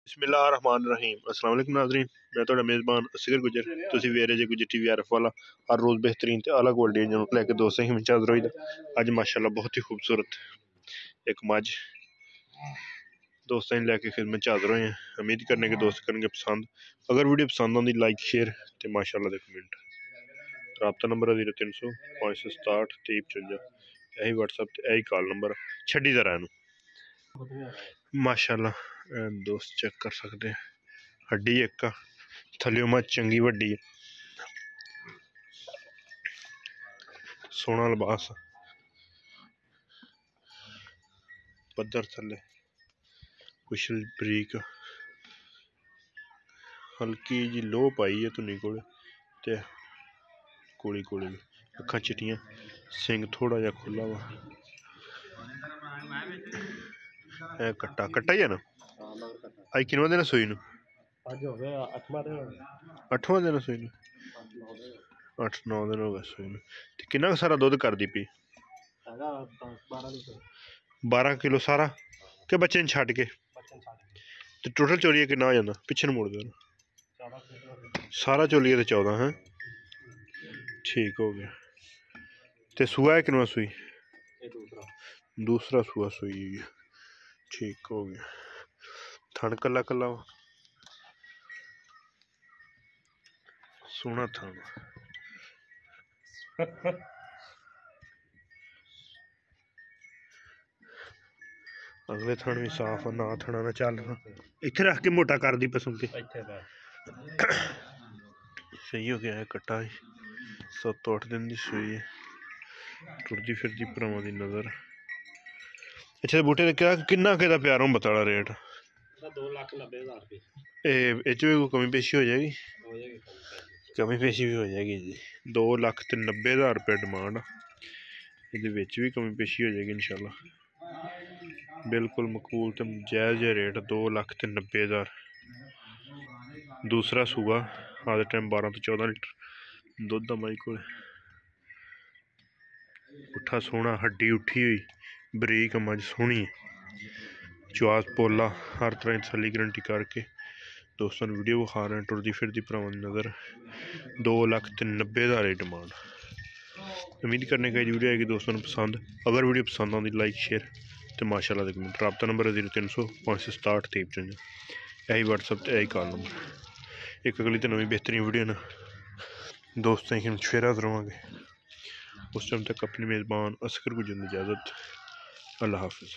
बिस्मिल्लाहिर्रहमानिर्रहीम। अस्सलाम वालेकुम नाज़रीन, मैं तुहाडा मेज़बान असगर गुजर। तुसीं वेख रहे जे गुजर टीवी आरएफ वाला। हर रोज़ बेहतरीन ते आला क्वालिटी दी लैके दोस्तें ही चादर होई दा। अज माशाअल्लाह बहुत ही खूबसूरत एक मज दोस्तें लैके खिदमत चादर होए हैं। उम्मीद करने के दोस्त करेंगे पसंद। अगर वीडियो पसंद आती लाइक शेयर तो माशाअल्लाह दे कमेंट। रबता नंबर 0300 567 2355। यही व्हाट्सएप यही कॉल नंबर छड़ी दा रहनू माशाअल्लाह। दोस्त चेक कर सकते हैं, हड्डी एक थल्लियों मच चंगी वड्डी है, सोहना लिबास, पद्धर थल्ले कुछ बरीक हल्की जी लो पाई है धुनी कोल ते कोली कोली अक्खां चिट्टियां, सिंग थोड़ा जा खुला वा। कट्टा कट्टा ही है ना। अज किनवा दिन सूई नू? 8वां दिन सूई नू, 8-9 दिन हो गए सूई नू। किन्ना सारा दुध कर दी पी? 12 किलो सारा के बच्चे छड़ के? तो टोटल चोलिए किन्ना हो जाता? पिछे मोड़ दो सारा चोलिए तो 14 है। ठीक हो गया। ते सुआ है किनवा सूई? दूसरा सुआ सूई है। ठीक हो गया। थन कला कला सोहना थन। अगले थन भी साफ ना थना ना चल इत्थे रख के मोटा कर दी पसम के सही हो गया है। कट्टा 7-8 दिन की सूई है, टुरदी फिरदी भरावां दी नज़र। अच्छा बूटे क्या किन्ना के प्यार हों बताड़ा रेट? 2,90,000 रुपये। भी कोई कमी पेशी हो जाएगी? कमी पेशी भी हो जाएगी जी। 2,90,000 रुपये डिमांड। ये भी कमी पेशी हो जाएगी इंशाल्लाह। बिल्कुल मकबूल तो जायज़ रेट 2,90,000। दूसरा सूआ आज टाइम 12 तो 14 लीटर दुध मई को। उठा सोहना हड्डी उठी हुई बरीक मज सोहनी चुआस पोला हर तरह की तसली गारंटी करके दोस्तों वीडियो विखा रहे हैं। टुरदी फिरदी भरावां दी नज़र 2,90,000 डिमांड। उम्मीद करने का वीडियो आएगी दोस्तों को पसंद। अगर वीडियो पसंद आती लाइक शेयर तो माशाअल्लाह दे कमेंट। रबता नंबर 0300 567 2355। यही व्हाट्सएप यही कॉल नंबर। एक अगली तो नवी बेहतरीन वीडियो ना दोस्तों की फिर हाजिर होवांगे। उस टाइम तक अपनी मेज़बान असगर गुजर इजाज़त। अल्लाह हाफिज़।